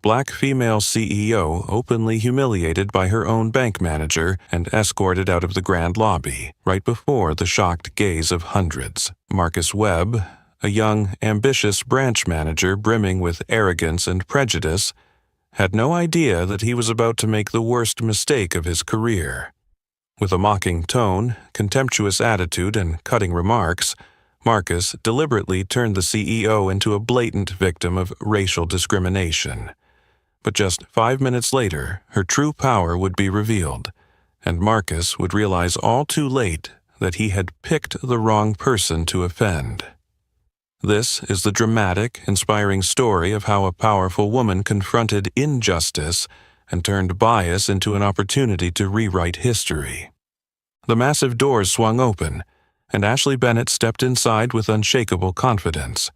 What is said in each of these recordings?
black female CEO openly humiliated by her own bank manager and escorted out of the grand lobby, right before the shocked gaze of hundreds. Marcus Webb, a young, ambitious branch manager brimming with arrogance and prejudice, had no idea that he was about to make the worst mistake of his career. With a mocking tone, contemptuous attitude, and cutting remarks, Marcus deliberately turned the CEO into a blatant victim of racial discrimination. But just 5 minutes later, her true power would be revealed, and Marcus would realize all too late that he had picked the wrong person to offend. This is the dramatic, inspiring story of how a powerful woman confronted injustice and turned bias into an opportunity to rewrite history. The massive doors swung open, and Ashley Bennett stepped inside with unshakable confidence.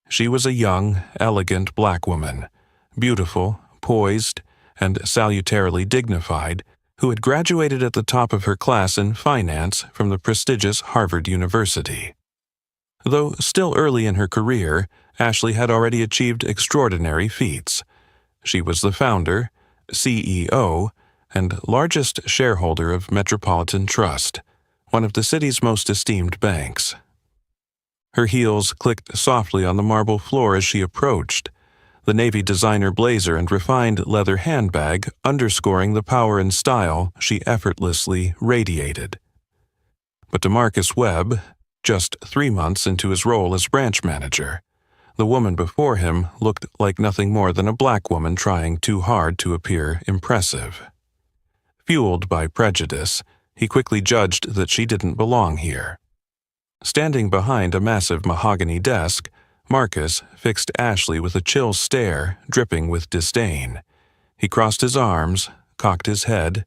She was a young, elegant black woman, beautiful, poised, and salutarily dignified, who had graduated at the top of her class in finance from the prestigious Harvard University. Though still early in her career, Ashley had already achieved extraordinary feats. She was the founder, CEO, and largest shareholder of Metropolitan Trust, one of the city's most esteemed banks. Her heels clicked softly on the marble floor as she approached, the navy designer blazer and refined leather handbag underscoring the power and style she effortlessly radiated. But to Marcus Webb, just 3 months into his role as branch manager, the woman before him looked like nothing more than a black woman trying too hard to appear impressive. Fueled by prejudice, he quickly judged that she didn't belong here. Standing behind a massive mahogany desk, Marcus fixed Ashley with a chill stare dripping with disdain. He crossed his arms, cocked his head,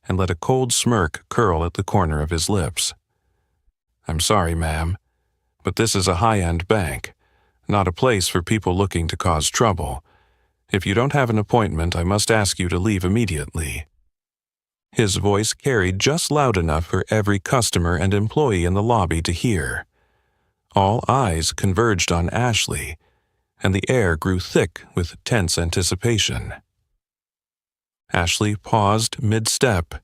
and let a cold smirk curl at the corner of his lips. "I'm sorry, ma'am, but this is a high-end bank, not a place for people looking to cause trouble. If you don't have an appointment, I must ask you to leave immediately." His voice carried just loud enough for every customer and employee in the lobby to hear. All eyes converged on Ashley, and the air grew thick with tense anticipation. Ashley paused mid-step,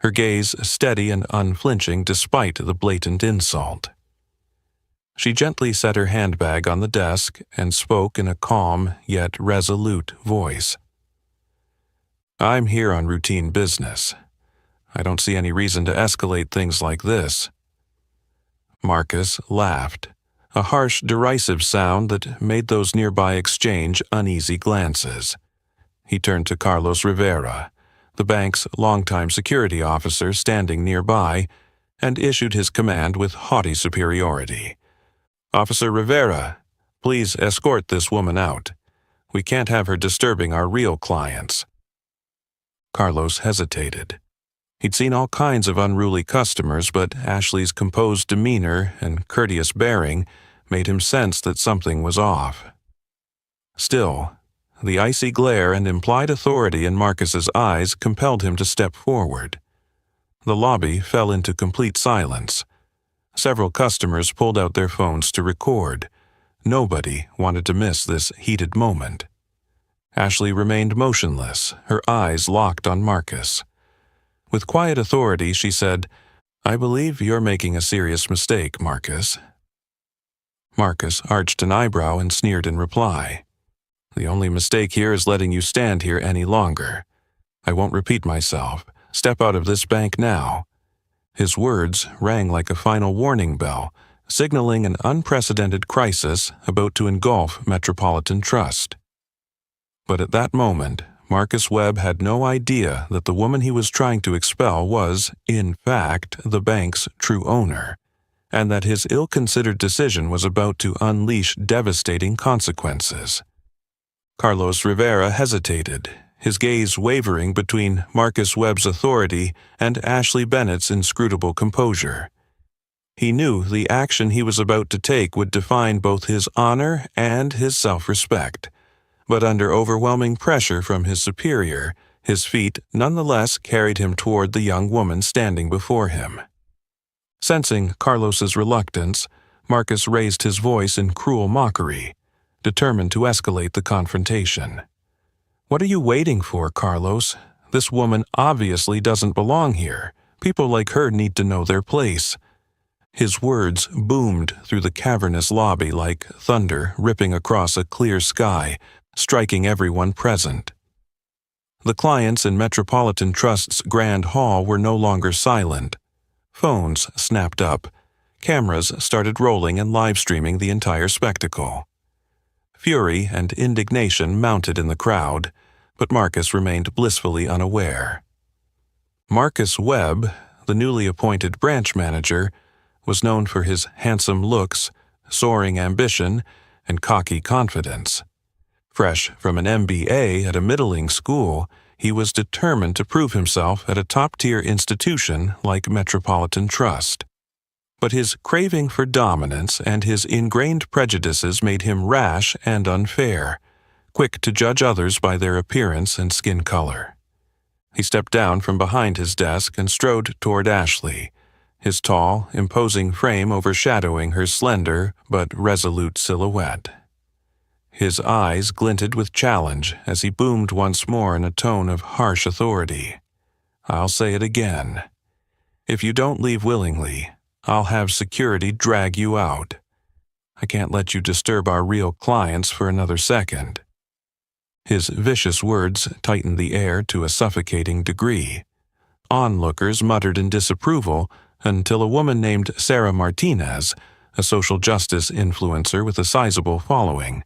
her gaze steady and unflinching despite the blatant insult. She gently set her handbag on the desk and spoke in a calm yet resolute voice. "I'm here on routine business. I don't see any reason to escalate things like this." Marcus laughed, a harsh, derisive sound that made those nearby exchange uneasy glances. He turned to Carlos Rivera, the bank's longtime security officer standing nearby, and issued his command with haughty superiority. "Officer Rivera, please escort this woman out. We can't have her disturbing our real clients." Carlos hesitated. He'd seen all kinds of unruly customers, but Ashley's composed demeanor and courteous bearing made him sense that something was off. Still, the icy glare and implied authority in Marcus's eyes compelled him to step forward. The lobby fell into complete silence. Several customers pulled out their phones to record. Nobody wanted to miss this heated moment. Ashley remained motionless, her eyes locked on Marcus. With quiet authority, she said, "I believe you're making a serious mistake, Marcus." Marcus arched an eyebrow and sneered in reply. "The only mistake here is letting you stand here any longer. I won't repeat myself. Step out of this bank now." His words rang like a final warning bell, signaling an unprecedented crisis about to engulf Metropolitan Trust. But at that moment, Marcus Webb had no idea that the woman he was trying to expel was, in fact, the bank's true owner, and that his ill-considered decision was about to unleash devastating consequences. Carlos Rivera hesitated, his gaze wavering between Marcus Webb's authority and Ashley Bennett's inscrutable composure. He knew the action he was about to take would define both his honor and his self-respect. But under overwhelming pressure from his superior, his feet nonetheless carried him toward the young woman standing before him. Sensing Carlos's reluctance, Marcus raised his voice in cruel mockery, determined to escalate the confrontation. "What are you waiting for, Carlos? This woman obviously doesn't belong here. People like her need to know their place." His words boomed through the cavernous lobby like thunder ripping across a clear sky, striking everyone present. The clients in Metropolitan Trust's Grand Hall were no longer silent. Phones snapped up. Cameras started rolling and live-streaming the entire spectacle. Fury and indignation mounted in the crowd, but Marcus remained blissfully unaware. Marcus Webb, the newly appointed branch manager, was known for his handsome looks, soaring ambition, and cocky confidence. Fresh from an MBA at a middling school, he was determined to prove himself at a top-tier institution like Metropolitan Trust. But his craving for dominance and his ingrained prejudices made him rash and unfair, quick to judge others by their appearance and skin color. He stepped down from behind his desk and strode toward Ashley, his tall, imposing frame overshadowing her slender but resolute silhouette. His eyes glinted with challenge as he boomed once more in a tone of harsh authority. "I'll say it again. If you don't leave willingly, I'll have security drag you out. I can't let you disturb our real clients for another second." His vicious words tightened the air to a suffocating degree. Onlookers muttered in disapproval until a woman named Sarah Martinez, a social justice influencer with a sizable following,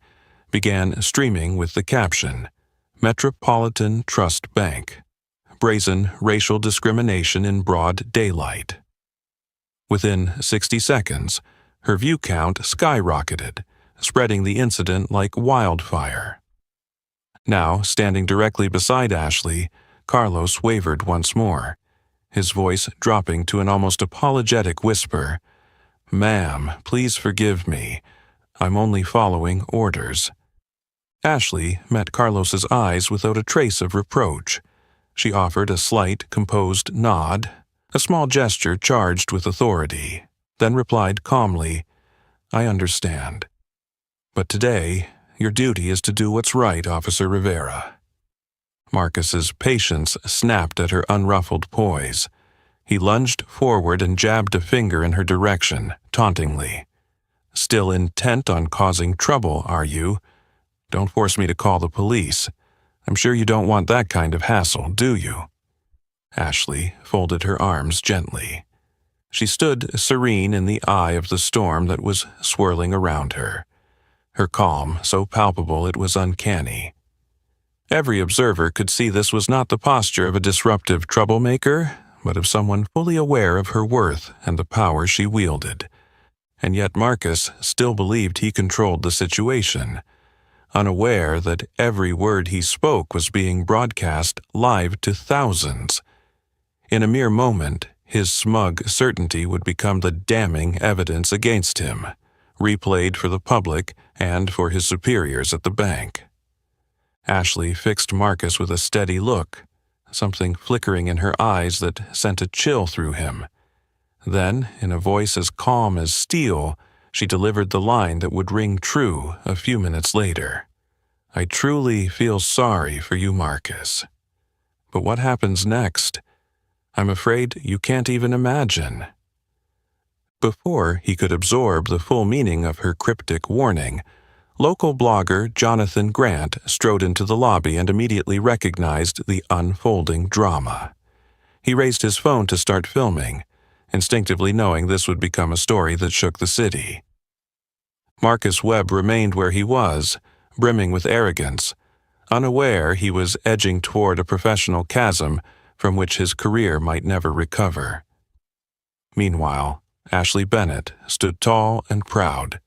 began streaming with the caption, "Metropolitan Trust Bank. Brazen racial discrimination in broad daylight." Within 60 seconds, her view count skyrocketed, spreading the incident like wildfire. Now, standing directly beside Ashley, Carlos wavered once more, his voice dropping to an almost apologetic whisper, "Ma'am, please forgive me. I'm only following orders." Ashley met Carlos's eyes without a trace of reproach. She offered a slight, composed nod, a small gesture charged with authority, then replied calmly, "I understand. But today, your duty is to do what's right, Officer Rivera." Marcus's patience snapped at her unruffled poise. He lunged forward and jabbed a finger in her direction, tauntingly. "Still intent on causing trouble, are you? Don't force me to call the police. I'm sure you don't want that kind of hassle, do you?" Ashley folded her arms gently. She stood serene in the eye of the storm that was swirling around her, her calm so palpable it was uncanny. Every observer could see this was not the posture of a disruptive troublemaker, but of someone fully aware of her worth and the power she wielded. And yet Marcus still believed he controlled the situation, unaware that every word he spoke was being broadcast live to thousands. In a mere moment, his smug certainty would become the damning evidence against him, replayed for the public and for his superiors at the bank. Ashley fixed Marcus with a steady look, something flickering in her eyes that sent a chill through him. Then, in a voice as calm as steel, she delivered the line that would ring true a few minutes later. "I truly feel sorry for you, Marcus. But what happens next? I'm afraid you can't even imagine." Before he could absorb the full meaning of her cryptic warning, local blogger Jonathan Grant strode into the lobby and immediately recognized the unfolding drama. He raised his phone to start filming, instinctively knowing this would become a story that shook the city. Marcus Webb remained where he was, brimming with arrogance, unaware he was edging toward a professional chasm from which his career might never recover. Meanwhile, Ashley Bennett stood tall and proud,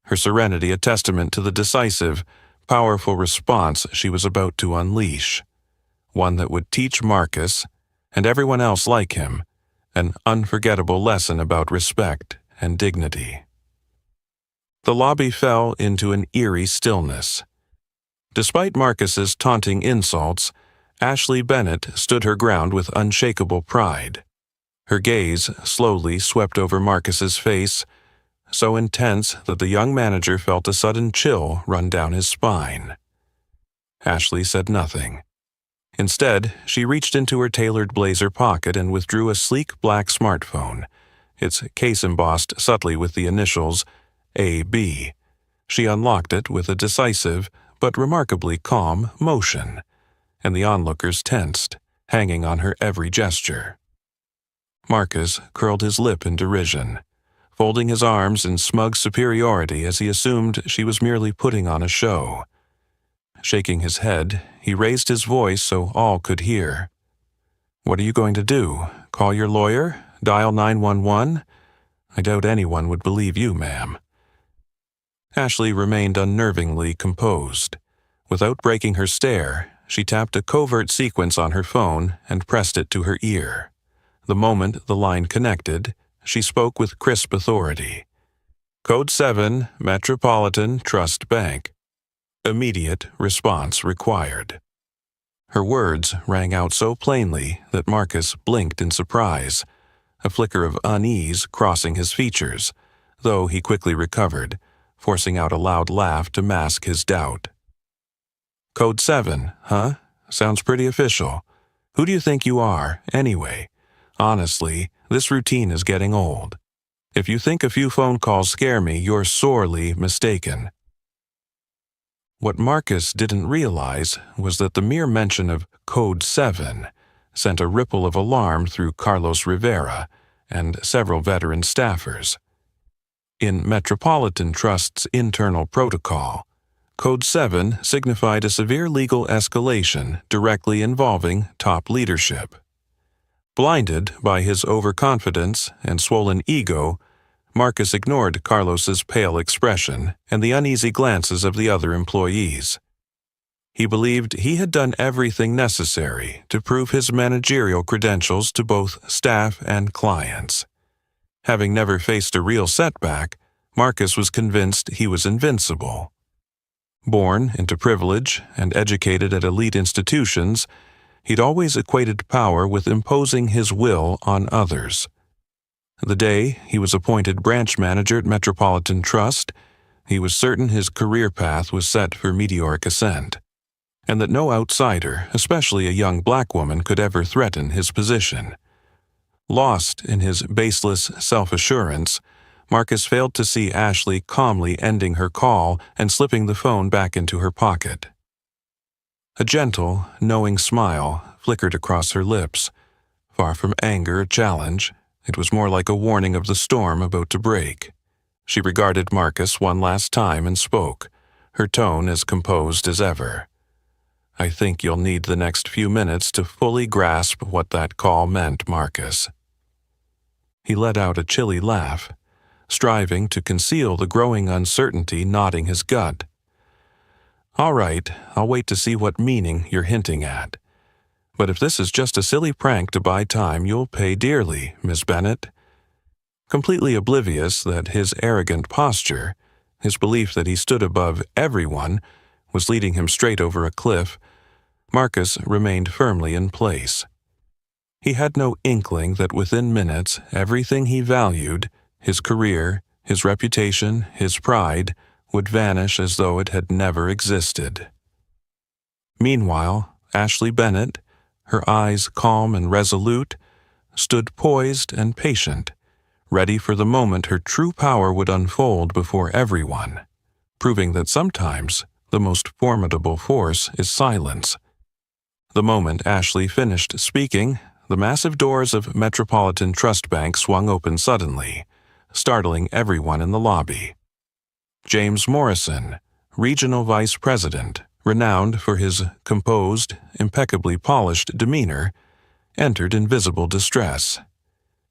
her serenity a testament to the decisive, powerful response she was about to unleash, one that would teach Marcus, and everyone else like him, an unforgettable lesson about respect and dignity. The lobby fell into an eerie stillness. Despite Marcus's taunting insults, Ashley Bennett stood her ground with unshakable pride. Her gaze slowly swept over Marcus's face, so intense that the young manager felt a sudden chill run down his spine. Ashley said nothing. Instead, she reached into her tailored blazer pocket and withdrew a sleek black smartphone, its case embossed subtly with the initials AB. She unlocked it with a decisive, but remarkably calm, motion, and the onlookers tensed, hanging on her every gesture. Marcus curled his lip in derision, folding his arms in smug superiority as he assumed she was merely putting on a show. Shaking his head, he raised his voice so all could hear. "What are you going to do? Call your lawyer? Dial 911? I doubt anyone would believe you, ma'am." Ashley remained unnervingly composed. Without breaking her stare, she tapped a covert sequence on her phone and pressed it to her ear. The moment the line connected, she spoke with crisp authority. "Code 7, Metropolitan Trust Bank. Immediate response required." Her words rang out so plainly that Marcus blinked in surprise, a flicker of unease crossing his features, though he quickly recovered, forcing out a loud laugh to mask his doubt. "Code 7, huh? Sounds pretty official. Who do you think you are, anyway? Honestly, this routine is getting old. If you think a few phone calls scare me, you're sorely mistaken." What Marcus didn't realize was that the mere mention of Code 7 sent a ripple of alarm through Carlos Rivera and several veteran staffers. In Metropolitan Trust's internal protocol, Code 7 signified a severe legal escalation directly involving top leadership. Blinded by his overconfidence and swollen ego, Marcus ignored Carlos's pale expression and the uneasy glances of the other employees. He believed he had done everything necessary to prove his managerial credentials to both staff and clients. Having never faced a real setback, Marcus was convinced he was invincible. Born into privilege and educated at elite institutions, he'd always equated power with imposing his will on others. The day he was appointed branch manager at Metropolitan Trust, he was certain his career path was set for meteoric ascent, and that no outsider, especially a young black woman, could ever threaten his position. Lost in his baseless self-assurance, Marcus failed to see Ashley calmly ending her call and slipping the phone back into her pocket. A gentle, knowing smile flickered across her lips. Far from anger or challenge, it was more like a warning of the storm about to break. She regarded Marcus one last time and spoke, her tone as composed as ever. "I think you'll need the next few minutes to fully grasp what that call meant, Marcus." He let out a chilly laugh, striving to conceal the growing uncertainty knotting his gut. "All right, I'll wait to see what meaning you're hinting at. But if this is just a silly prank to buy time, you'll pay dearly, Miss Bennett." Completely oblivious that his arrogant posture, his belief that he stood above everyone, was leading him straight over a cliff, Marcus remained firmly in place. He had no inkling that within minutes everything he valued, his career, his reputation, his pride, would vanish as though it had never existed. Meanwhile, Ashley Bennett, her eyes calm and resolute, stood poised and patient, ready for the moment her true power would unfold before everyone, proving that sometimes the most formidable force is silence. The moment Ashley finished speaking, the massive doors of Metropolitan Trust Bank swung open suddenly, startling everyone in the lobby. James Morrison, Regional Vice President, renowned for his composed, impeccably polished demeanor, entered in visible distress.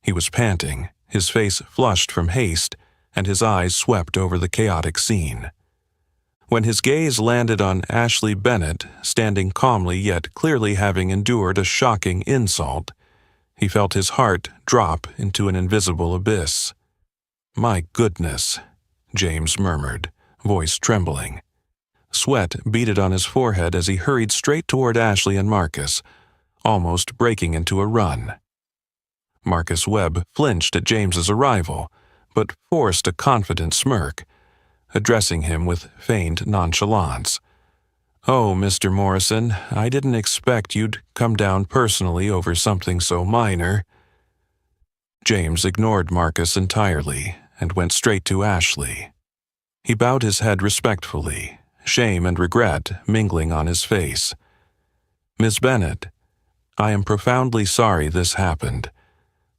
He was panting, his face flushed from haste, and his eyes swept over the chaotic scene. When his gaze landed on Ashley Bennett, standing calmly yet clearly having endured a shocking insult, he felt his heart drop into an invisible abyss. "My goodness," James murmured, voice trembling. Sweat beaded on his forehead as he hurried straight toward Ashley and Marcus, almost breaking into a run. Marcus Webb flinched at James's arrival, but forced a confident smirk, addressing him with feigned nonchalance. "Oh, Mr. Morrison, I didn't expect you'd come down personally over something so minor." James ignored Marcus entirely and went straight to Ashley. He bowed his head respectfully, shame and regret mingling on his face. "Miss Bennet, I am profoundly sorry this happened.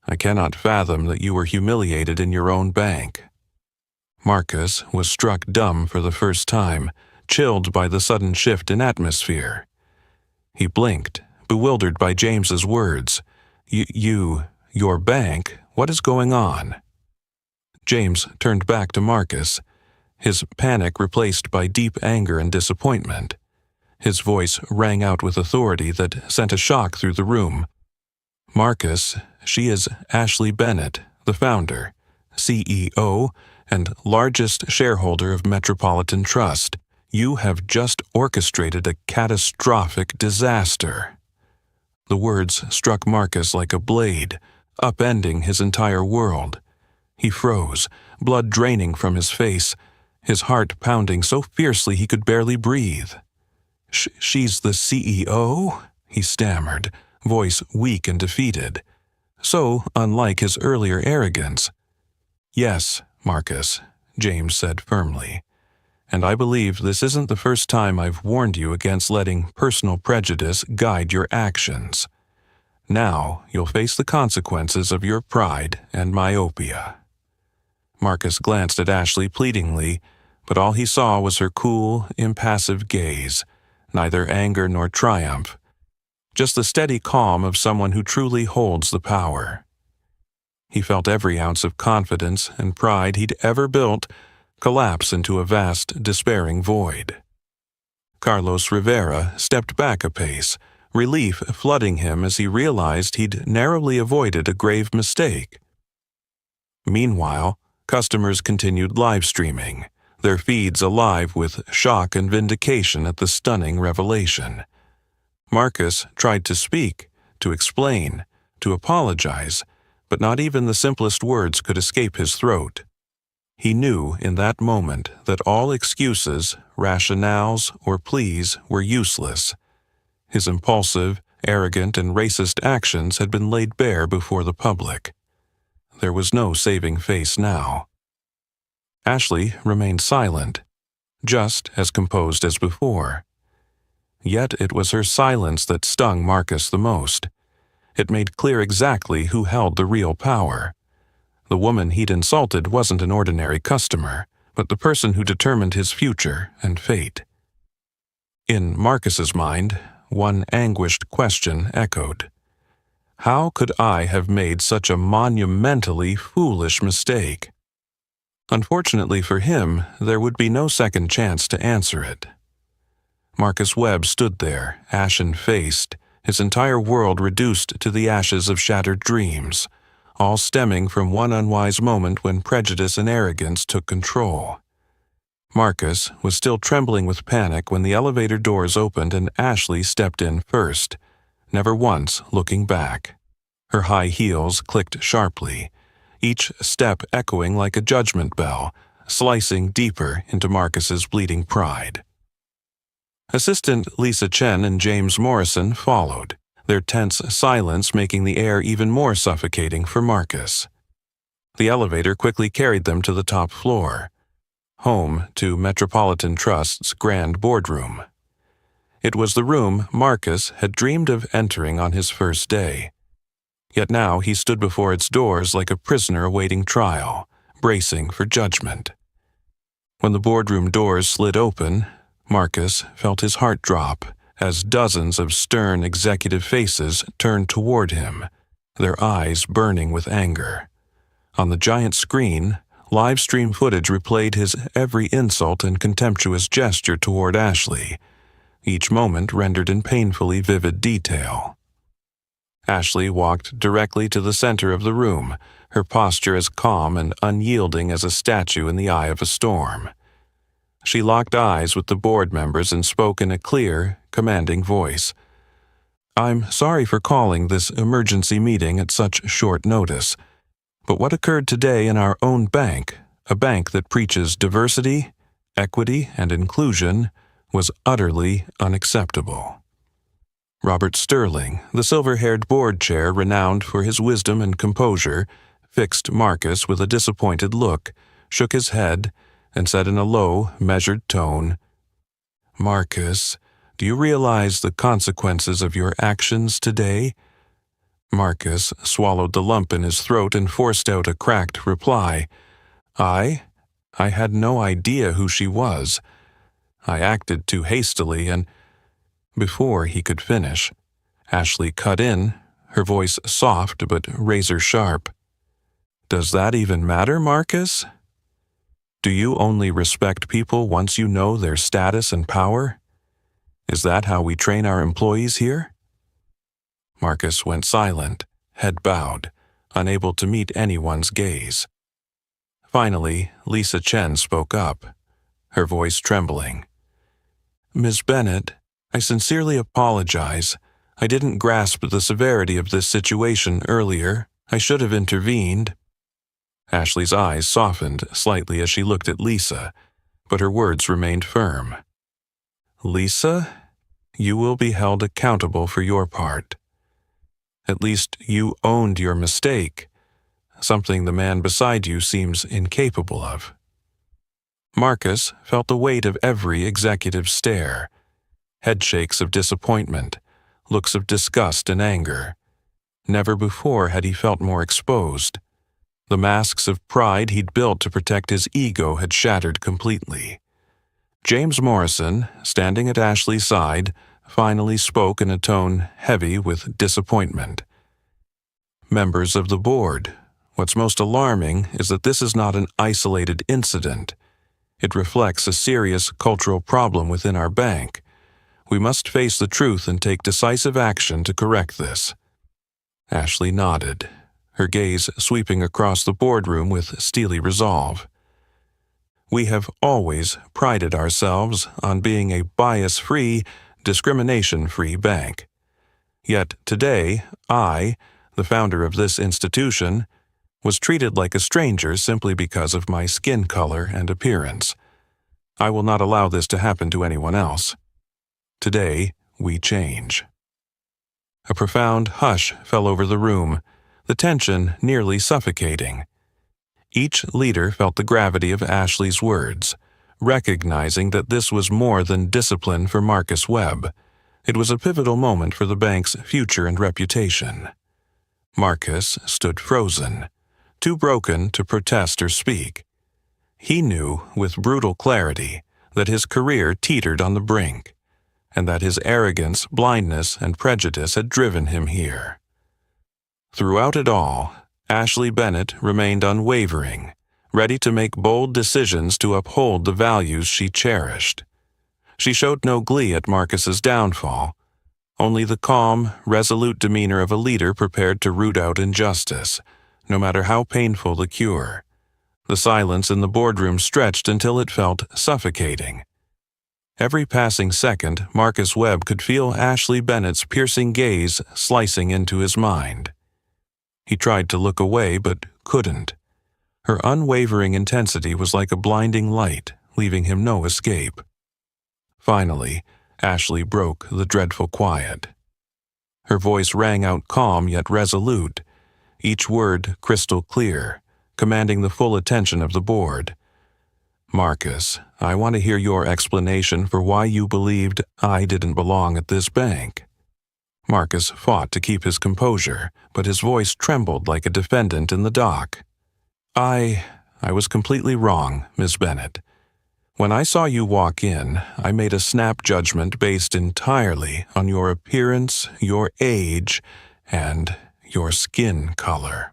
I cannot fathom that you were humiliated in your own bank." Marcus was struck dumb for the first time, chilled by the sudden shift in atmosphere. He blinked, bewildered by James's words. Your bank? What is going on?" James turned back to Marcus, his panic replaced by deep anger and disappointment. His voice rang out with authority that sent a shock through the room. "Marcus, she is Ashley Bennet, the founder, CEO, and largest shareholder of Metropolitan Trust. You have just orchestrated a catastrophic disaster." The words struck Marcus like a blade, upending his entire world. He froze, blood draining from his face, his heart pounding so fiercely he could barely breathe. She's the CEO?" he stammered, voice weak and defeated. So unlike his earlier arrogance. "Yes, Marcus," James said firmly. "And I believe this isn't the first time I've warned you against letting personal prejudice guide your actions. Now you'll face the consequences of your pride and myopia." Marcus glanced at Ashley pleadingly, but all he saw was her cool, impassive gaze, neither anger nor triumph, just the steady calm of someone who truly holds the power. He felt every ounce of confidence and pride he'd ever built collapse into a vast, despairing void. Carlos Rivera stepped back a pace, relief flooding him as he realized he'd narrowly avoided a grave mistake. Meanwhile, customers continued live streaming, their feeds alive with shock and vindication at the stunning revelation. Marcus tried to speak, to explain, to apologize, but not even the simplest words could escape his throat. He knew in that moment that all excuses, rationales, or pleas were useless. His impulsive, arrogant, and racist actions had been laid bare before the public. There was no saving face now. Ashley remained silent, just as composed as before. Yet it was her silence that stung Marcus the most. It made clear exactly who held the real power. The woman he'd insulted wasn't an ordinary customer, but the person who determined his future and fate. In Marcus's mind, one anguished question echoed. How could I have made such a monumentally foolish mistake? Unfortunately for him, there would be no second chance to answer it. Marcus Webb stood there, ashen-faced, his entire world reduced to the ashes of shattered dreams, all stemming from one unwise moment when prejudice and arrogance took control. Marcus was still trembling with panic when the elevator doors opened and Ashley stepped in first, never once looking back. Her high heels clicked sharply, each step echoing like a judgment bell, slicing deeper into Marcus's bleeding pride. Assistant Lisa Chen and James Morrison followed, their tense silence making the air even more suffocating for Marcus. The elevator quickly carried them to the top floor, home to Metropolitan Trust's grand boardroom. It was the room Marcus had dreamed of entering on his first day. Yet now he stood before its doors like a prisoner awaiting trial, bracing for judgment. When the boardroom doors slid open, Marcus felt his heart drop as dozens of stern executive faces turned toward him, their eyes burning with anger. On the giant screen, live stream footage replayed his every insult and contemptuous gesture toward Ashley, each moment rendered in painfully vivid detail. Ashley walked directly to the center of the room, her posture as calm and unyielding as a statue in the eye of a storm. She locked eyes with the board members and spoke in a clear, commanding voice. "I'm sorry for calling this emergency meeting at such short notice, but what occurred today in our own bank, a bank that preaches diversity, equity, and inclusion, was utterly unacceptable. Robert Sterling, the silver-haired board chair renowned for his wisdom and composure, fixed Marcus with a disappointed look, shook his head, and said in a low, measured tone, "Marcus, do you realize the consequences of your actions today?" Marcus swallowed the lump in his throat and forced out a cracked reply. I had no idea who she was. I acted too hastily, and before he could finish, Ashley cut in, her voice soft but razor-sharp. "Does that even matter, Marcus? Do you only respect people once you know their status and power? Is that how we train our employees here?" Marcus went silent, head bowed, unable to meet anyone's gaze. Finally, Lisa Chen spoke up, her voice trembling. "Ms. Bennett, I sincerely apologize. I didn't grasp the severity of this situation earlier. I should have intervened." Ashley's eyes softened slightly as she looked at Lisa, but her words remained firm. "Lisa, you will be held accountable for your part. At least you owned your mistake, something the man beside you seems incapable of." Marcus felt the weight of every executive's stare, headshakes of disappointment, looks of disgust and anger. Never before had he felt more exposed. The masks of pride he'd built to protect his ego had shattered completely. James Morrison, standing at Ashley's side, finally spoke in a tone heavy with disappointment. "Members of the board, what's most alarming is that this is not an isolated incident. It reflects a serious cultural problem within our bank. We must face the truth and take decisive action to correct this." Ashley nodded, her gaze sweeping across the boardroom with steely resolve. "We have always prided ourselves on being a bias-free, discrimination-free bank. Yet today, I, the founder of this institution, was treated like a stranger simply because of my skin color and appearance. I will not allow this to happen to anyone else. Today, we change." A profound hush fell over the room, the tension nearly suffocating. Each leader felt the gravity of Ashley's words, recognizing that this was more than discipline for Marcus Webb. It was a pivotal moment for the bank's future and reputation. Marcus stood frozen, too broken to protest or speak. He knew with brutal clarity that his career teetered on the brink, and that his arrogance, blindness, and prejudice had driven him here. Throughout it all, Ashley Bennett remained unwavering, ready to make bold decisions to uphold the values she cherished. She showed no glee at Marcus's downfall, only the calm, resolute demeanor of a leader prepared to root out injustice, no matter how painful the cure. The silence in the boardroom stretched until it felt suffocating. Every passing second, Marcus Webb could feel Ashley Bennett's piercing gaze slicing into his mind. He tried to look away, but couldn't. Her unwavering intensity was like a blinding light, leaving him no escape. Finally, Ashley broke the dreadful quiet. Her voice rang out calm yet resolute, each word crystal clear, commanding the full attention of the board. "Marcus, I want to hear your explanation for why you believed I didn't belong at this bank." Marcus fought to keep his composure, but his voice trembled like a defendant in the dock. I was completely wrong, Miss Bennett. When I saw you walk in, I made a snap judgment based entirely on your appearance, your age, and your skin color."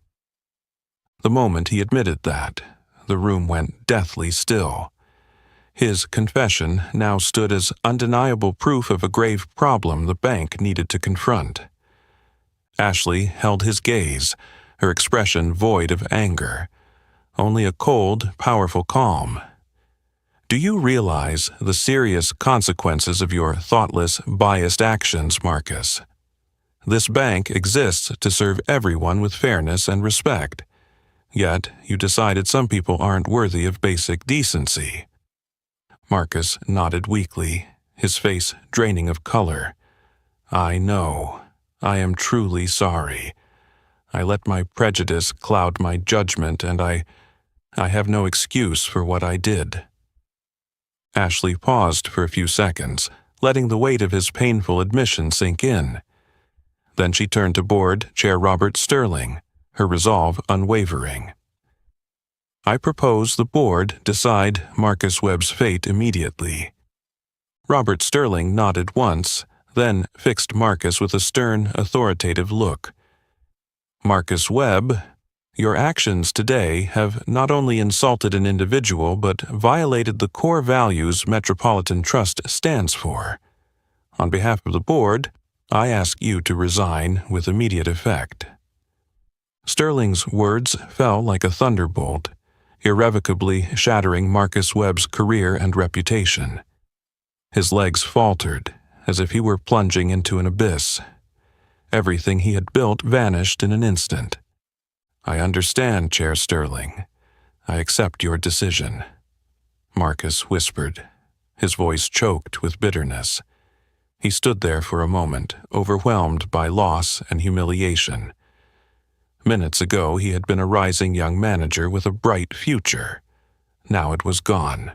The moment he admitted that, the room went deathly still. His confession now stood as undeniable proof of a grave problem the bank needed to confront. Ashley held his gaze, her expression void of anger, only a cold, powerful calm. "Do you realize the serious consequences of your thoughtless, biased actions, Marcus? This bank exists to serve everyone with fairness and respect. Yet, you decided some people aren't worthy of basic decency." Marcus nodded weakly, his face draining of color. "I know. I am truly sorry. I let my prejudice cloud my judgment, and I have no excuse for what I did." Ashley paused for a few seconds, letting the weight of his painful admission sink in. Then she turned to Board Chair Robert Sterling, her resolve unwavering. "I propose the board decide Marcus Webb's fate immediately." Robert Sterling nodded once, then fixed Marcus with a stern, authoritative look. "Marcus Webb, your actions today have not only insulted an individual but violated the core values Metropolitan Trust stands for. On behalf of the board, I ask you to resign with immediate effect." Sterling's words fell like a thunderbolt, irrevocably shattering Marcus Webb's career and reputation. His legs faltered, as if he were plunging into an abyss. Everything he had built vanished in an instant. "I understand, Chair Sterling. I accept your decision," Marcus whispered, his voice choked with bitterness. He stood there for a moment, overwhelmed by loss and humiliation. Minutes ago, he had been a rising young manager with a bright future. Now it was gone.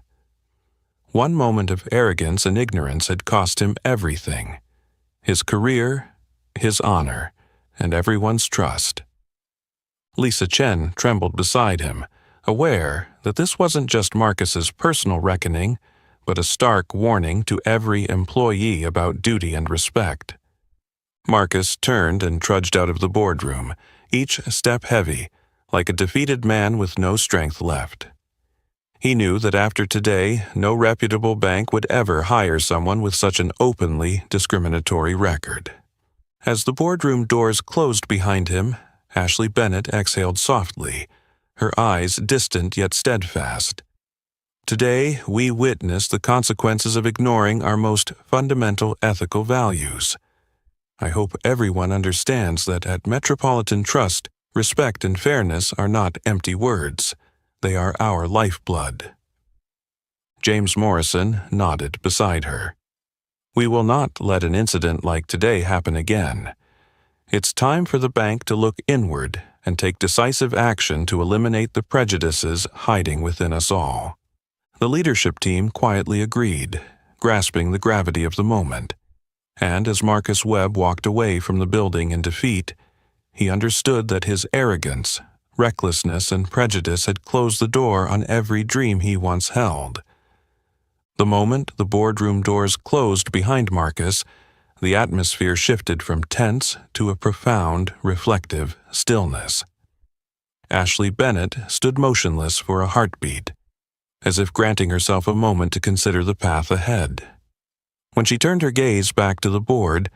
One moment of arrogance and ignorance had cost him everything: his career, his honor, and everyone's trust. Lisa Chen trembled beside him, aware that this wasn't just Marcus's personal reckoning, but a stark warning to every employee about duty and respect. Marcus turned and trudged out of the boardroom, each step heavy, like a defeated man with no strength left. He knew that after today, no reputable bank would ever hire someone with such an openly discriminatory record. As the boardroom doors closed behind him, Ashley Bennett exhaled softly, her eyes distant yet steadfast. "Today, we witness the consequences of ignoring our most fundamental ethical values. I hope everyone understands that at Metropolitan Trust, respect and fairness are not empty words. They are our lifeblood." James Morrison nodded beside her. "We will not let an incident like today happen again. It's time for the bank to look inward and take decisive action to eliminate the prejudices hiding within us all." The leadership team quietly agreed, grasping the gravity of the moment. And as Marcus Webb walked away from the building in defeat, he understood that his arrogance, recklessness, and prejudice had closed the door on every dream he once held. The moment the boardroom doors closed behind Marcus, the atmosphere shifted from tense to a profound, reflective stillness. Ashley Bennett stood motionless for a heartbeat, as if granting herself a moment to consider the path ahead. When she turned her gaze back to the board,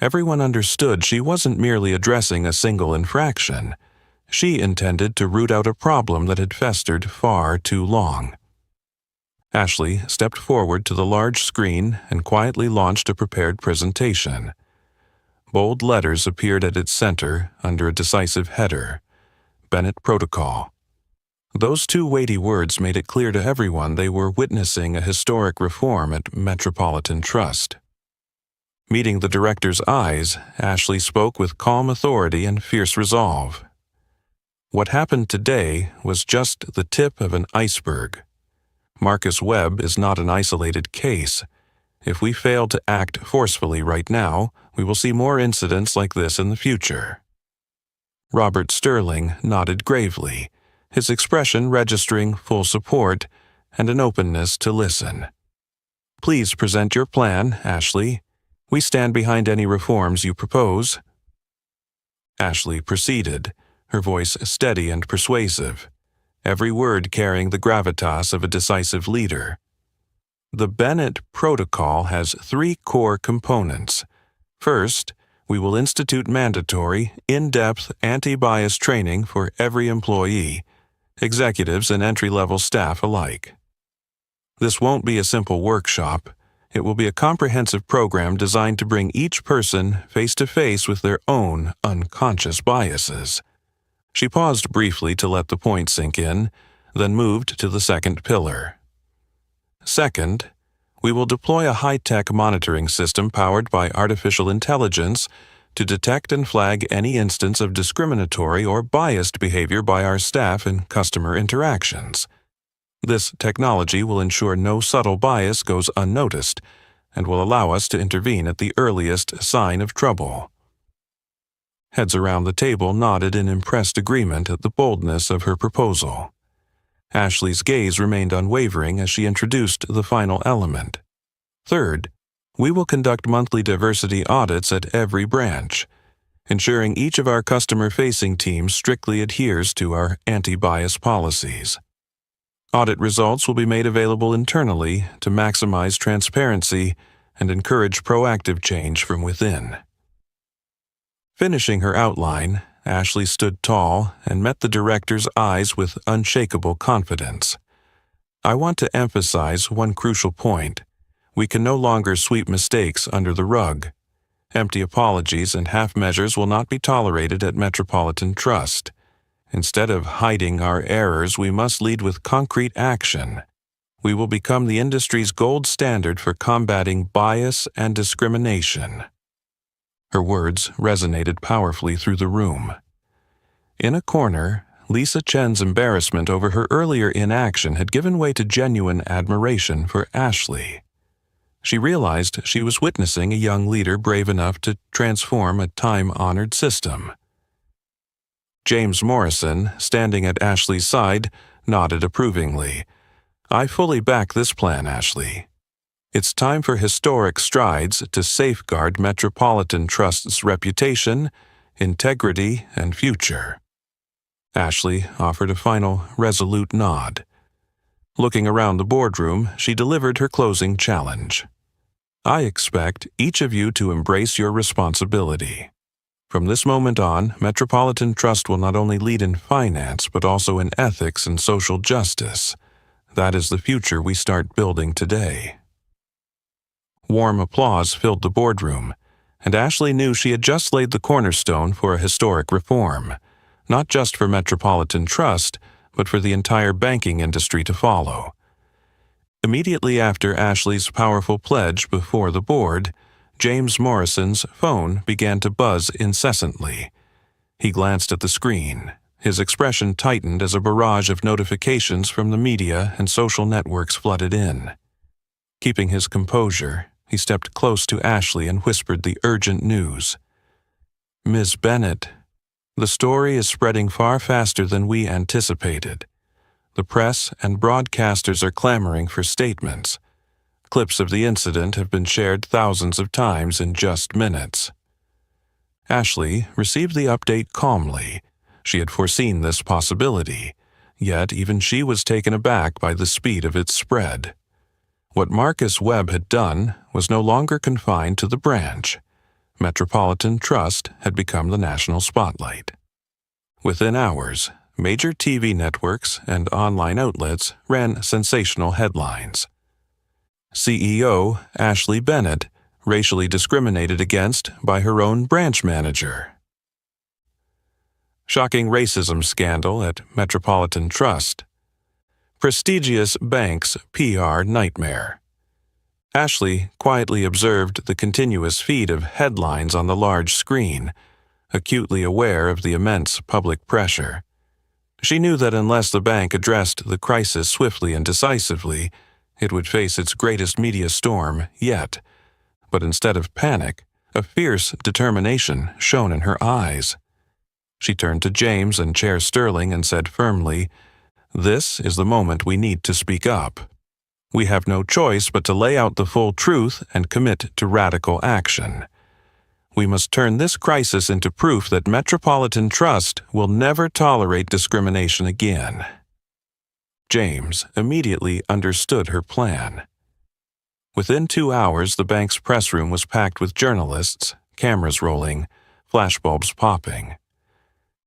everyone understood she wasn't merely addressing a single infraction. She intended to root out a problem that had festered far too long. Ashley stepped forward to the large screen and quietly launched a prepared presentation. Bold letters appeared at its center under a decisive header: Bennett Protocol. Those two weighty words made it clear to everyone they were witnessing a historic reform at Metropolitan Trust. Meeting the director's eyes, Ashley spoke with calm authority and fierce resolve. "What happened today was just the tip of an iceberg. Marcus Webb is not an isolated case. If we fail to act forcefully right now, we will see more incidents like this in the future." Robert Sterling nodded gravely, his expression registering full support and an openness to listen. "Please present your plan, Ashley. We stand behind any reforms you propose." Ashley proceeded, her voice steady and persuasive, every word carrying the gravitas of a decisive leader. "The Bennett Protocol has three core components. First, we will institute mandatory, in-depth anti-bias training for every employee, executives and entry-level staff alike. This won't be a simple workshop. It will be a comprehensive program designed to bring each person face-to-face with their own unconscious biases." She paused briefly to let the point sink in, then moved to the second pillar. "Second, We will deploy a high-tech monitoring system powered by artificial intelligence to detect and flag any instance of discriminatory or biased behavior by our staff in customer interactions. This technology will ensure no subtle bias goes unnoticed and will allow us to intervene at the earliest sign of trouble. Heads around the table nodded in impressed agreement at the boldness of her proposal. Ashley's gaze remained unwavering as she introduced the final element. Third, we will conduct monthly diversity audits at every branch, ensuring each of our customer-facing teams strictly adheres to our anti-bias policies. Audit results will be made available internally to maximize transparency and encourage proactive change from within. Finishing her outline, Ashley stood tall and met the director's eyes with unshakable confidence. I want to emphasize one crucial point. We can no longer sweep mistakes under the rug. Empty apologies and half measures will not be tolerated at Metropolitan Trust. Instead of hiding our errors, we must lead with concrete action. We will become the industry's gold standard for combating bias and discrimination. Her words resonated powerfully through the room. In a corner, Lisa Chen's embarrassment over her earlier inaction had given way to genuine admiration for Ashley. She realized she was witnessing a young leader brave enough to transform a time-honored system. James Morrison, standing at Ashley's side, nodded approvingly. I fully back this plan, Ashley. It's time for historic strides to safeguard Metropolitan Trust's reputation, integrity, and future. Ashley offered a final, resolute nod. Looking around the boardroom, she delivered her closing challenge. I expect each of you to embrace your responsibility. From this moment on, Metropolitan Trust will not only lead in finance, but also in ethics and social justice. That is the future we start building today. Warm applause filled the boardroom, and Ashley knew she had just laid the cornerstone for a historic reform, not just for Metropolitan Trust, but for the entire banking industry to follow. Immediately after Ashley's powerful pledge before the board, James Morrison's phone began to buzz incessantly. He glanced at the screen. His expression tightened as a barrage of notifications from the media and social networks flooded in. Keeping his composure, he stepped close to Ashley and whispered the urgent news. Ms. Bennett, the story is spreading far faster than we anticipated. The press and broadcasters are clamoring for statements. Clips of the incident have been shared thousands of times in just minutes. Ashley received the update calmly. She had foreseen this possibility, yet even she was taken aback by the speed of its spread. What Marcus Webb had done was no longer confined to the branch. Metropolitan Trust had become the national spotlight. Within hours, major TV networks and online outlets ran sensational headlines. CEO Ashley Bennett racially discriminated against by her own branch manager. Shocking racism scandal at Metropolitan Trust. Prestigious bank's PR nightmare. Ashley quietly observed the continuous feed of headlines on the large screen, acutely aware of the immense public pressure. She knew that unless the bank addressed the crisis swiftly and decisively, it would face its greatest media storm yet. But instead of panic, a fierce determination shone in her eyes. She turned to James and Chair Sterling and said firmly, "This is the moment we need to speak up. We have no choice but to lay out the full truth and commit to radical action. We must turn this crisis into proof that Metropolitan Trust will never tolerate discrimination again." James immediately understood her plan. Within 2 hours, the bank's press room was packed with journalists, cameras rolling, flashbulbs popping.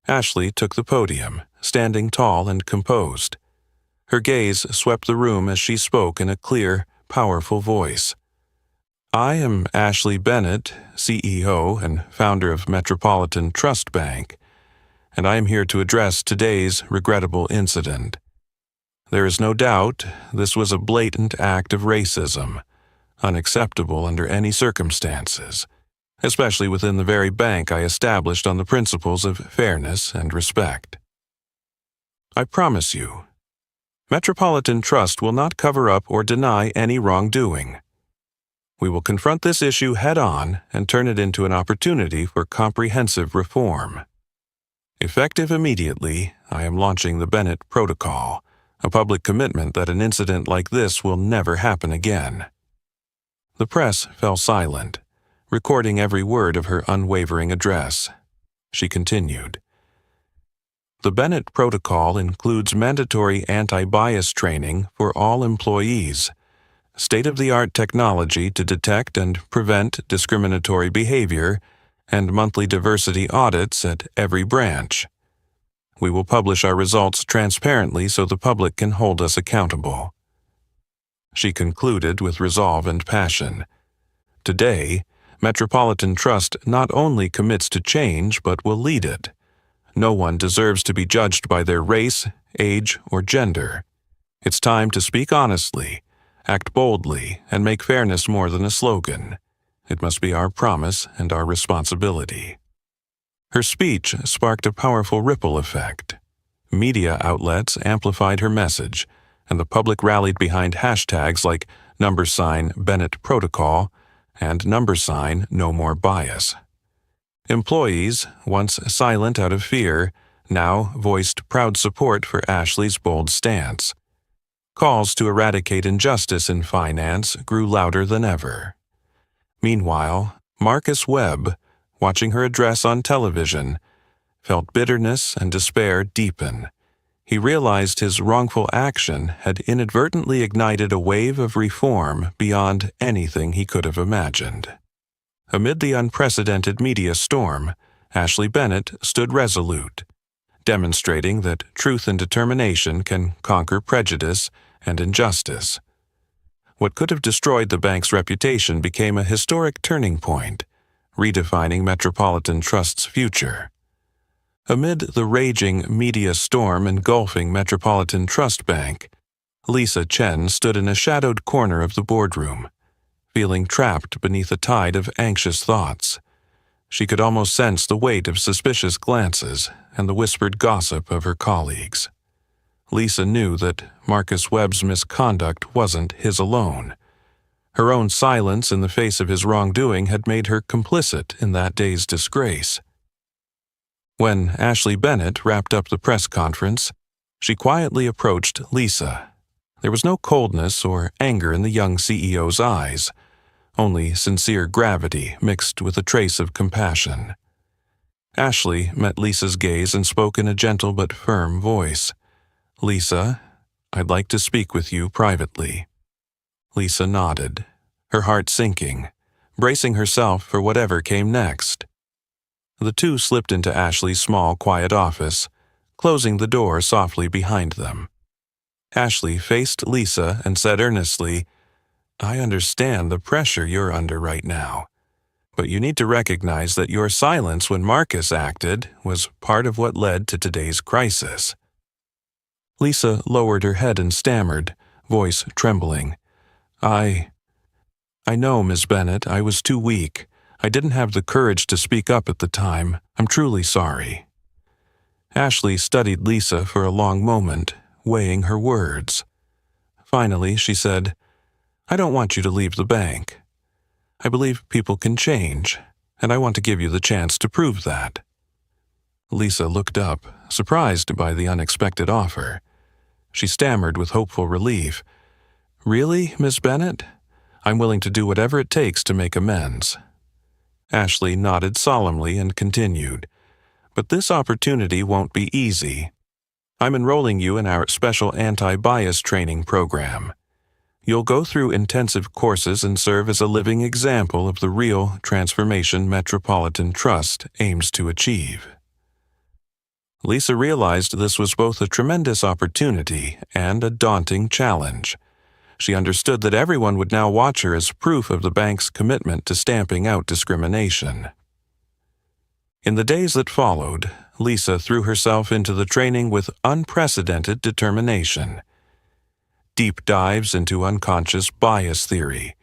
Ashley took the podium, standing tall and composed. Her gaze swept the room as she spoke in a clear, powerful voice. I am Ashley Bennett, CEO and founder of Metropolitan Trust Bank, and I am here to address today's regrettable incident. There is no doubt this was a blatant act of racism, unacceptable under any circumstances, especially within the very bank I established on the principles of fairness and respect. I promise you, Metropolitan Trust will not cover up or deny any wrongdoing. We will confront this issue head-on and turn it into an opportunity for comprehensive reform. Effective immediately, I am launching the Bennett Protocol, a public commitment that an incident like this will never happen again. The press fell silent, recording every word of her unwavering address. She continued. The Bennett Protocol includes mandatory anti-bias training for all employees, state-of-the-art technology to detect and prevent discriminatory behavior, and monthly diversity audits at every branch. We will publish our results transparently so the public can hold us accountable. She concluded with resolve and passion. Today, Metropolitan Trust not only commits to change but will lead it. No one deserves to be judged by their race, age, or gender. It's time to speak honestly, act boldly, and make fairness more than a slogan. It must be our promise and our responsibility. Her speech sparked a powerful ripple effect. Media outlets amplified her message, and the public rallied behind hashtags like #Bennett Protocol and #No More Bias. Employees, once silent out of fear, now voiced proud support for Ashley's bold stance. Calls to eradicate injustice in finance grew louder than ever. Meanwhile, Marcus Webb, watching her address on television, felt bitterness and despair deepen. He realized his wrongful action had inadvertently ignited a wave of reform beyond anything he could have imagined. Amid the unprecedented media storm, Ashley Bennett stood resolute, demonstrating that truth and determination can conquer prejudice and injustice. What could have destroyed the bank's reputation became a historic turning point, redefining Metropolitan Trust's future. Amid the raging media storm engulfing Metropolitan Trust Bank, Lisa Chen stood in a shadowed corner of the boardroom, feeling trapped beneath a tide of anxious thoughts. She could almost sense the weight of suspicious glances and the whispered gossip of her colleagues. Lisa knew that Marcus Webb's misconduct wasn't his alone. Her own silence in the face of his wrongdoing had made her complicit in that day's disgrace. When Ashley Bennett wrapped up the press conference, she quietly approached Lisa. There was no coldness or anger in the young CEO's eyes, only sincere gravity mixed with a trace of compassion. Ashley met Lisa's gaze and spoke in a gentle but firm voice. "Lisa, I'd like to speak with you privately." Lisa nodded, her heart sinking, bracing herself for whatever came next. The two slipped into Ashley's small, quiet office, closing the door softly behind them. Ashley faced Lisa and said earnestly, "I understand the pressure you're under right now, but you need to recognize that your silence when Marcus acted was part of what led to today's crisis." Lisa lowered her head and stammered, voice trembling. I know, Miss Bennett, I was too weak. I didn't have the courage to speak up at the time. I'm truly sorry." Ashley studied Lisa for a long moment, weighing her words. Finally, she said, "I don't want you to leave the bank. I believe people can change, and I want to give you the chance to prove that." Lisa looked up, surprised by the unexpected offer. She stammered with hopeful relief. "Really, Miss Bennett? I'm willing to do whatever it takes to make amends." Ashley nodded solemnly and continued, "But this opportunity won't be easy. I'm enrolling you in our special anti-bias training program. You'll go through intensive courses and serve as a living example of the real transformation Metropolitan Trust aims to achieve." Lisa realized this was both a tremendous opportunity and a daunting challenge. She understood that everyone would now watch her as proof of the bank's commitment to stamping out discrimination. In the days that followed, Lisa threw herself into the training with unprecedented determination. Deep dives into unconscious bias theory,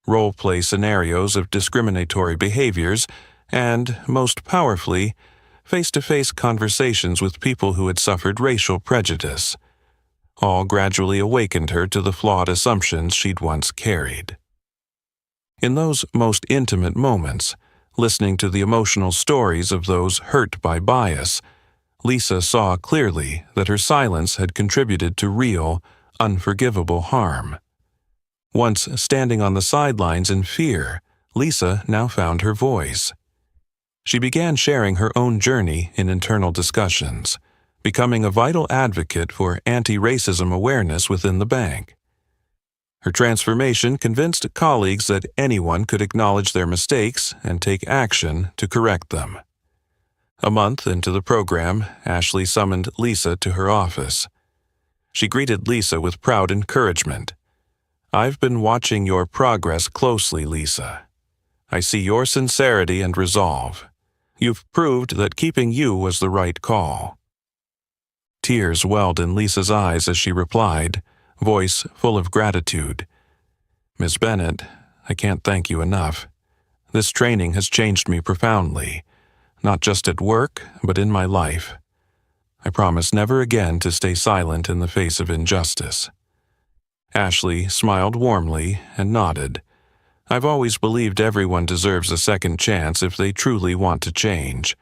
role-play scenarios of discriminatory behaviors, and, most powerfully, face-to-face conversations with people who had suffered racial prejudice. All gradually awakened her to the flawed assumptions she'd once carried. In those most intimate moments, listening to the emotional stories of those hurt by bias, Lisa saw clearly that her silence had contributed to real, unforgivable harm. Once standing on the sidelines in fear, Lisa now found her voice. She began sharing her own journey in internal discussions, becoming a vital advocate for anti-racism awareness within the bank. Her transformation convinced colleagues that anyone could acknowledge their mistakes and take action to correct them. A month into the program, Ashley summoned Lisa to her office. She greeted Lisa with proud encouragement. "I've been watching your progress closely, Lisa. I see your sincerity and resolve. You've proved that keeping you was the right call." Tears welled in Lisa's eyes as she replied, voice full of gratitude. "Ms. Bennett, I can't thank you enough. This training has changed me profoundly, not just at work, but in my life. I promise never again to stay silent in the face of injustice." Ashley smiled warmly and nodded. "I've always believed everyone deserves a second chance if they truly want to change.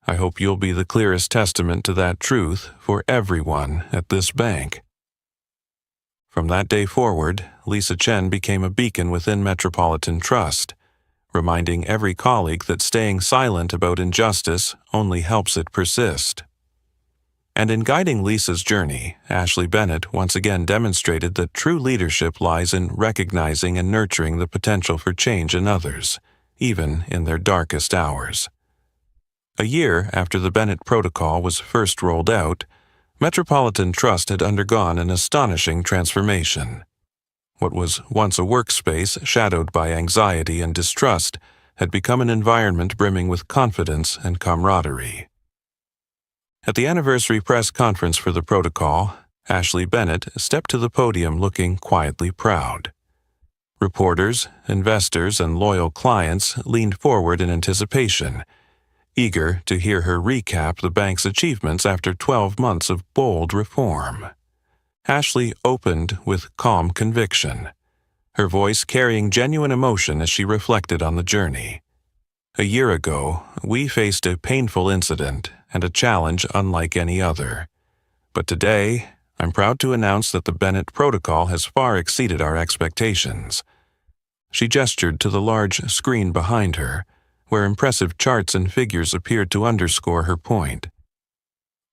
I hope you'll be the clearest testament to that truth for everyone at this bank." From that day forward, Lisa Chen became a beacon within Metropolitan Trust, reminding every colleague that staying silent about injustice only helps it persist. And in guiding Lisa's journey, Ashley Bennett once again demonstrated that true leadership lies in recognizing and nurturing the potential for change in others, even in their darkest hours. A year after the Bennett Protocol was first rolled out, Metropolitan Trust had undergone an astonishing transformation. What was once a workspace shadowed by anxiety and distrust had become an environment brimming with confidence and camaraderie. At the anniversary press conference for the protocol, Ashley Bennett stepped to the podium looking quietly proud. Reporters, investors, and loyal clients leaned forward in anticipation, eager to hear her recap the bank's achievements after 12 months of bold reform. Ashley opened with calm conviction, her voice carrying genuine emotion as she reflected on the journey. "A year ago, we faced a painful incident and a challenge unlike any other. But today, I'm proud to announce that the Bennett Protocol has far exceeded our expectations." She gestured to the large screen behind her, where impressive charts and figures appeared to underscore her point.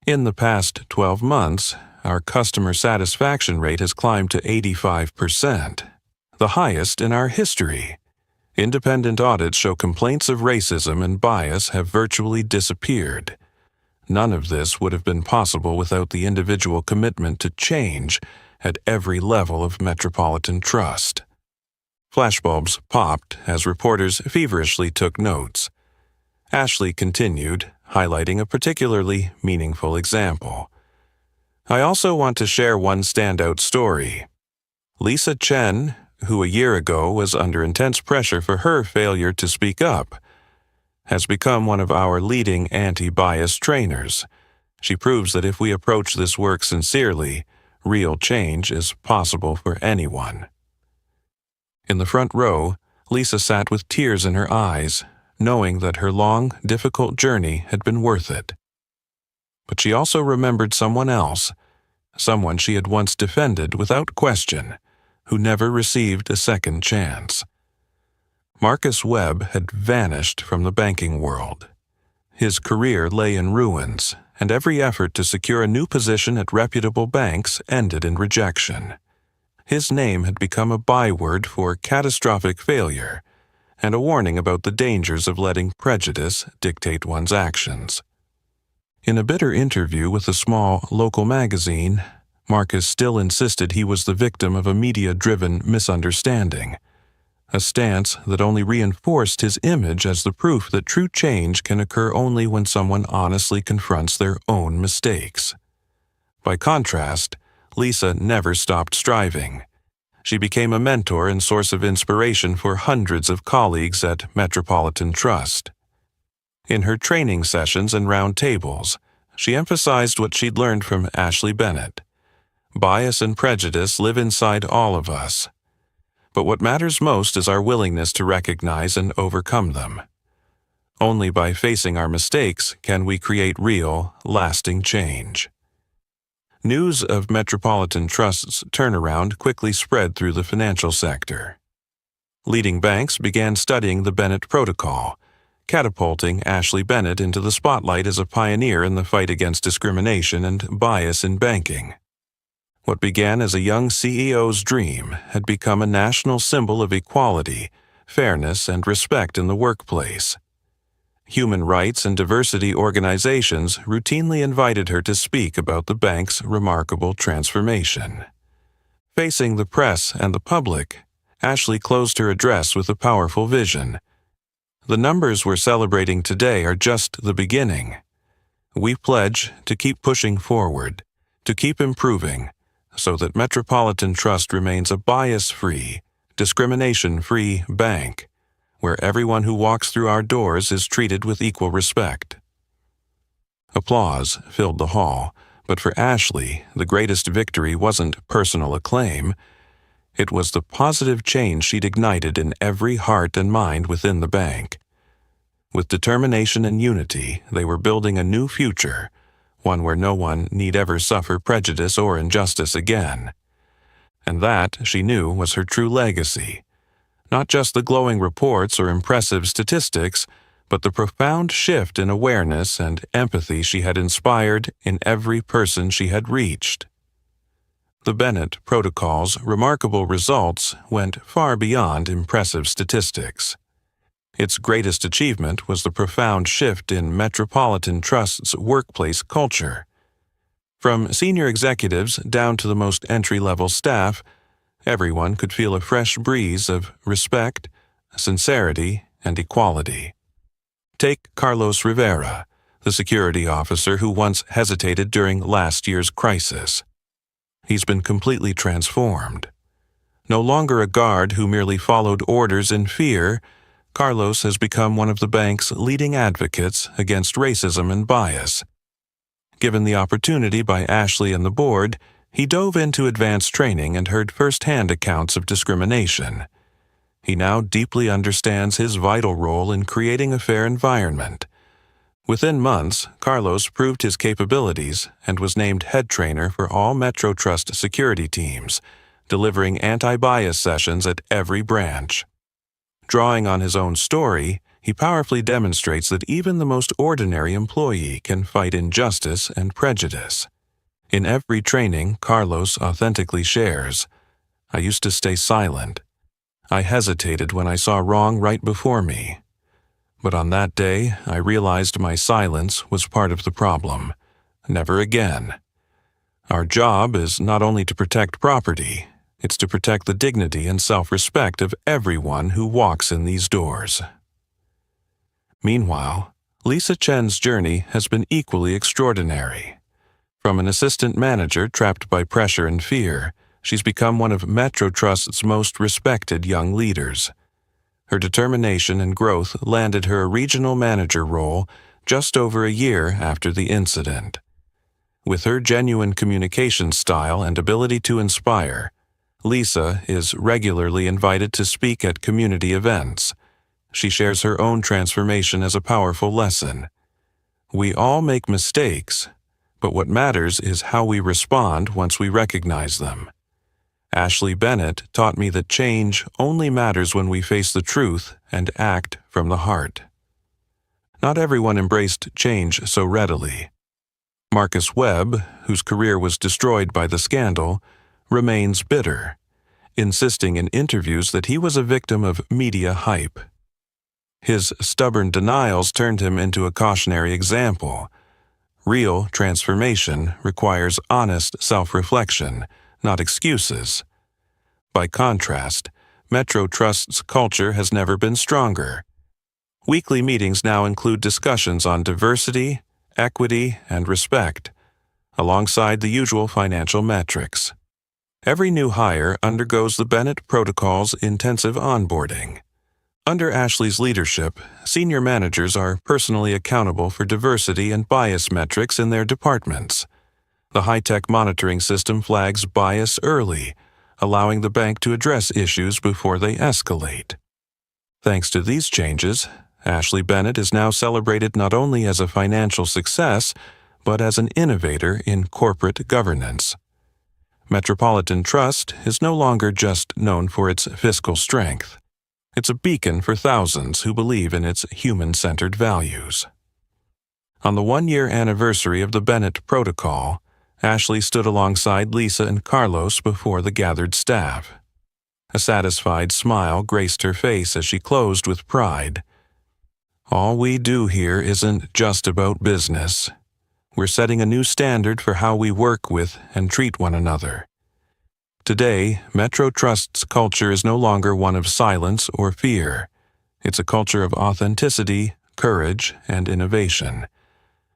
"In the past 12 months, our customer satisfaction rate has climbed to 85%, the highest in our history. Independent audits show complaints of racism and bias have virtually disappeared. None of this would have been possible without the individual commitment to change at every level of Metropolitan Trust." Flashbulbs popped as reporters feverishly took notes. Ashley continued, highlighting a particularly meaningful example. "I also want to share one standout story. Lisa Chen, who a year ago was under intense pressure for her failure to speak up, has become one of our leading anti-bias trainers. She proves that if we approach this work sincerely, real change is possible for anyone." In the front row, Lisa sat with tears in her eyes, knowing that her long, difficult journey had been worth it. But she also remembered someone else, someone she had once defended without question, who never received a second chance. Marcus Webb had vanished from the banking world. His career lay in ruins, and every effort to secure a new position at reputable banks ended in rejection. His name had become a byword for catastrophic failure, and a warning about the dangers of letting prejudice dictate one's actions. In a bitter interview with a small local magazine, Marcus still insisted he was the victim of a media-driven misunderstanding, a stance that only reinforced his image as the proof that true change can occur only when someone honestly confronts their own mistakes. By contrast, Lisa never stopped striving. She became a mentor and source of inspiration for hundreds of colleagues at Metropolitan Trust. In her training sessions and round tables, she emphasized what she'd learned from Ashley Bennett. Bias and prejudice live inside all of us. But what matters most is our willingness to recognize and overcome them. Only by facing our mistakes can we create real, lasting change. News of Metropolitan Trust's turnaround quickly spread through the financial sector. Leading banks began studying the Bennett Protocol, catapulting Ashley Bennett into the spotlight as a pioneer in the fight against discrimination and bias in banking. What began as a young CEO's dream had become a national symbol of equality, fairness, and respect in the workplace. Human rights and diversity organizations routinely invited her to speak about the bank's remarkable transformation. Facing the press and the public, Ashley closed her address with a powerful vision. The numbers we're celebrating today are just the beginning. We pledge to keep pushing forward, to keep improving, so that Metropolitan Trust remains a bias-free, discrimination-free bank, where everyone who walks through our doors is treated with equal respect. Applause filled the hall, but for Ashley, the greatest victory wasn't personal acclaim. It was the positive change she'd ignited in every heart and mind within the bank. With determination and unity, they were building a new future, one where no one need ever suffer prejudice or injustice again. And that, she knew, was her true legacy. Not just the glowing reports or impressive statistics, but the profound shift in awareness and empathy she had inspired in every person she had reached. The Bennett Protocol's remarkable results went far beyond impressive statistics. Its greatest achievement was the profound shift in Metropolitan Trust's workplace culture. From senior executives down to the most entry-level staff, everyone could feel a fresh breeze of respect, sincerity, and equality. Take Carlos Rivera, the security officer who once hesitated during last year's crisis. He's been completely transformed. No longer a guard who merely followed orders in fear, Carlos has become one of the bank's leading advocates against racism and bias. Given the opportunity by Ashley and the board, he dove into advanced training and heard firsthand accounts of discrimination. He now deeply understands his vital role in creating a fair environment. Within months, Carlos proved his capabilities and was named head trainer for all Metro Trust security teams, delivering anti-bias sessions at every branch. Drawing on his own story, he powerfully demonstrates that even the most ordinary employee can fight injustice and prejudice. In every training, Carlos authentically shares, "I used to stay silent. I hesitated when I saw wrong right before me. But on that day, I realized my silence was part of the problem. Never again. Our job is not only to protect property, it's to protect the dignity and self-respect of everyone who walks in these doors." Meanwhile, Lisa Chen's journey has been equally extraordinary. From an assistant manager trapped by pressure and fear, she's become one of Metro Trust's most respected young leaders. Her determination and growth landed her a regional manager role just over a year after the incident. With her genuine communication style and ability to inspire, Lisa is regularly invited to speak at community events. She shares her own transformation as a powerful lesson. We all make mistakes, but what matters is how we respond once we recognize them. Ashley Bennett taught me that change only matters when we face the truth and act from the heart. Not everyone embraced change so readily. Marcus Webb, whose career was destroyed by the scandal, remains bitter, insisting in interviews that he was a victim of media hype. His stubborn denials turned him into a cautionary example. Real transformation requires honest self-reflection, not excuses. By contrast, Metro Trust's culture has never been stronger. Weekly meetings now include discussions on diversity, equity, and respect, alongside the usual financial metrics. Every new hire undergoes the Bennett Protocol's intensive onboarding. Under Ashley's leadership, senior managers are personally accountable for diversity and bias metrics in their departments. The high-tech monitoring system flags bias early, allowing the bank to address issues before they escalate. Thanks to these changes, Ashley Bennett is now celebrated not only as a financial success, but as an innovator in corporate governance. Metropolitan Trust is no longer just known for its fiscal strength. It's a beacon for thousands who believe in its human-centered values. On the one-year anniversary of the Bennett Protocol, Ashley stood alongside Lisa and Carlos before the gathered staff. A satisfied smile graced her face as she closed with pride. "All we do here isn't just about business. We're setting a new standard for how we work with and treat one another." Today, Metro Trust's culture is no longer one of silence or fear. It's a culture of authenticity, courage, and innovation.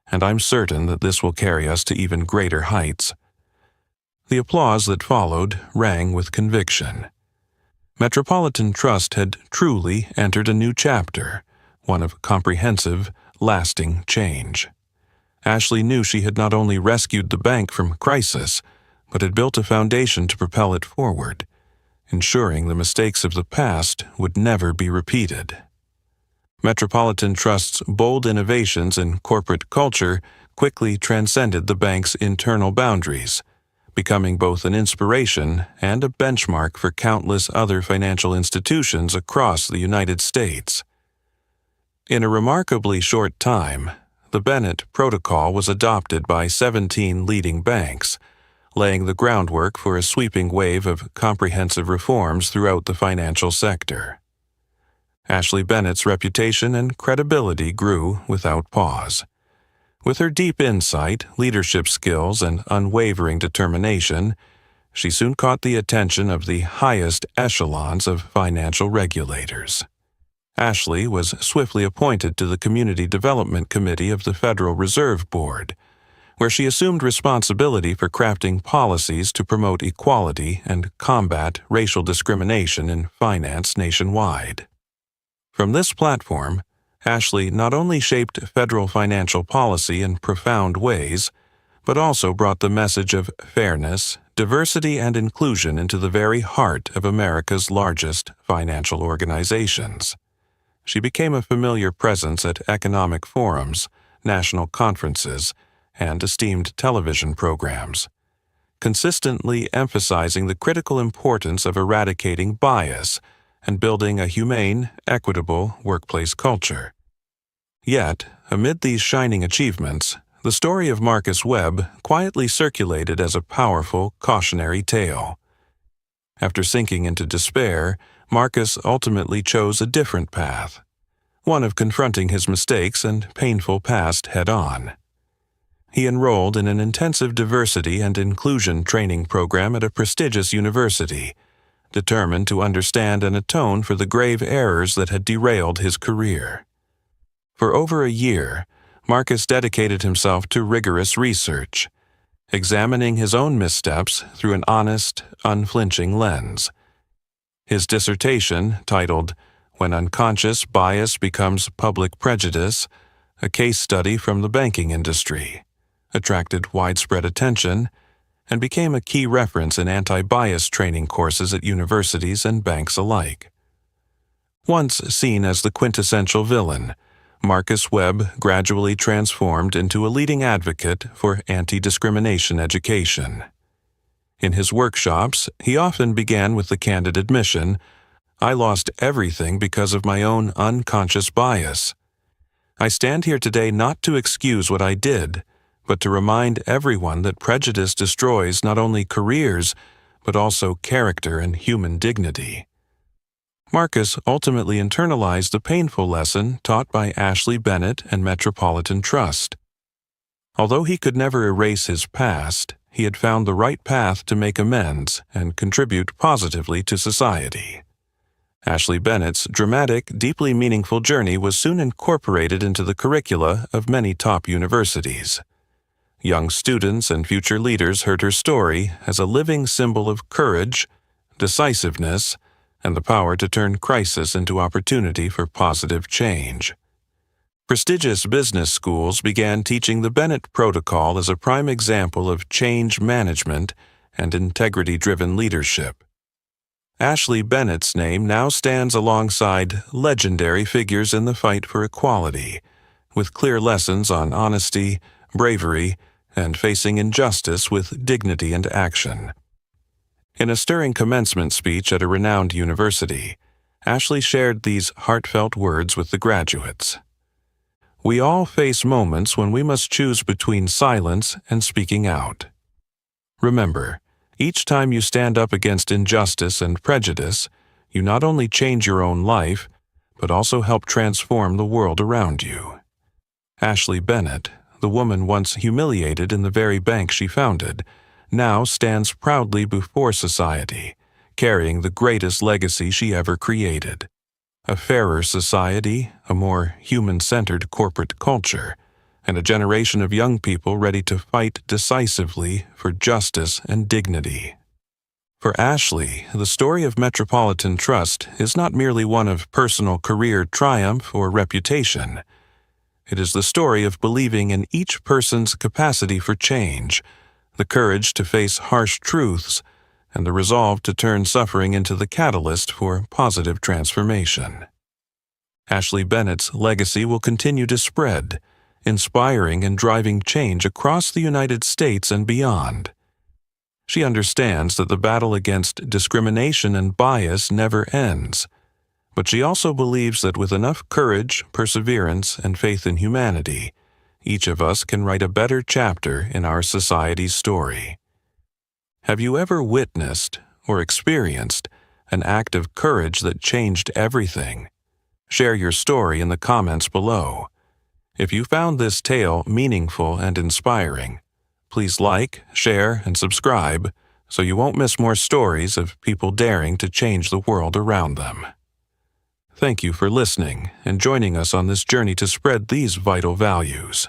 And I'm certain that this will carry us to even greater heights. The applause that followed rang with conviction. Metropolitan Trust had truly entered a new chapter, one of comprehensive, lasting change. Ashley knew she had not only rescued the bank from crisis, but had built a foundation to propel it forward, ensuring the mistakes of the past would never be repeated. Metropolitan Trust's bold innovations in corporate culture quickly transcended the bank's internal boundaries, becoming both an inspiration and a benchmark for countless other financial institutions across the United States. In a remarkably short time, the Bennett Protocol was adopted by 17 leading banks, laying the groundwork for a sweeping wave of comprehensive reforms throughout the financial sector. Ashley Bennett's reputation and credibility grew without pause. With her deep insight, leadership skills, and unwavering determination, she soon caught the attention of the highest echelons of financial regulators. Ashley was swiftly appointed to the Community Development Committee of the Federal Reserve Board, where she assumed responsibility for crafting policies to promote equality and combat racial discrimination in finance nationwide. From this platform, Ashley not only shaped federal financial policy in profound ways, but also brought the message of fairness, diversity, and inclusion into the very heart of America's largest financial organizations. She became a familiar presence at economic forums, national conferences, and esteemed television programs, consistently emphasizing the critical importance of eradicating bias and building a humane, equitable workplace culture. Yet, amid these shining achievements, the story of Marcus Webb quietly circulated as a powerful, cautionary tale. After sinking into despair, Marcus ultimately chose a different path, one of confronting his mistakes and painful past head-on. He enrolled in an intensive diversity and inclusion training program at a prestigious university, determined to understand and atone for the grave errors that had derailed his career. For over a year, Marcus dedicated himself to rigorous research, examining his own missteps through an honest, unflinching lens. His dissertation, titled "When Unconscious Bias Becomes Public Prejudice: A Case Study from the Banking Industry," attracted widespread attention and became a key reference in anti-bias training courses at universities and banks alike. Once seen as the quintessential villain, Marcus Webb gradually transformed into a leading advocate for anti-discrimination education. In his workshops, he often began with the candid admission, "I lost everything because of my own unconscious bias. I stand here today not to excuse what I did, but to remind everyone that prejudice destroys not only careers, but also character and human dignity." Marcus ultimately internalized the painful lesson taught by Ashley Bennett and Metropolitan Trust. Although he could never erase his past, he had found the right path to make amends and contribute positively to society. Ashley Bennett's dramatic, deeply meaningful journey was soon incorporated into the curricula of many top universities. Young students and future leaders heard her story as a living symbol of courage, decisiveness, and the power to turn crisis into opportunity for positive change. Prestigious business schools began teaching the Bennett Protocol as a prime example of change management and integrity-driven leadership. Ashley Bennett's name now stands alongside legendary figures in the fight for equality, with clear lessons on honesty, bravery, and facing injustice with dignity and action. In a stirring commencement speech at a renowned university, Ashley shared these heartfelt words with the graduates. "We all face moments when we must choose between silence and speaking out. Remember, each time you stand up against injustice and prejudice, you not only change your own life, but also help transform the world around you." Ashley Bennett, the woman once humiliated in the very bank she founded, now stands proudly before society, carrying the greatest legacy she ever created: a fairer society, a more human-centered corporate culture, and a generation of young people ready to fight decisively for justice and dignity. For Ashley, the story of Metropolitan Trust is not merely one of personal career triumph or reputation. It is the story of believing in each person's capacity for change, the courage to face harsh truths, and the resolve to turn suffering into the catalyst for positive transformation. Ashley Bennett's legacy will continue to spread, inspiring and driving change across the United States and beyond. She understands that the battle against discrimination and bias never ends, but she also believes that with enough courage, perseverance, and faith in humanity, each of us can write a better chapter in our society's story. Have you ever witnessed or experienced an act of courage that changed everything? Share your story in the comments below. If you found this tale meaningful and inspiring, please like, share, and subscribe so you won't miss more stories of people daring to change the world around them. Thank you for listening and joining us on this journey to spread these vital values.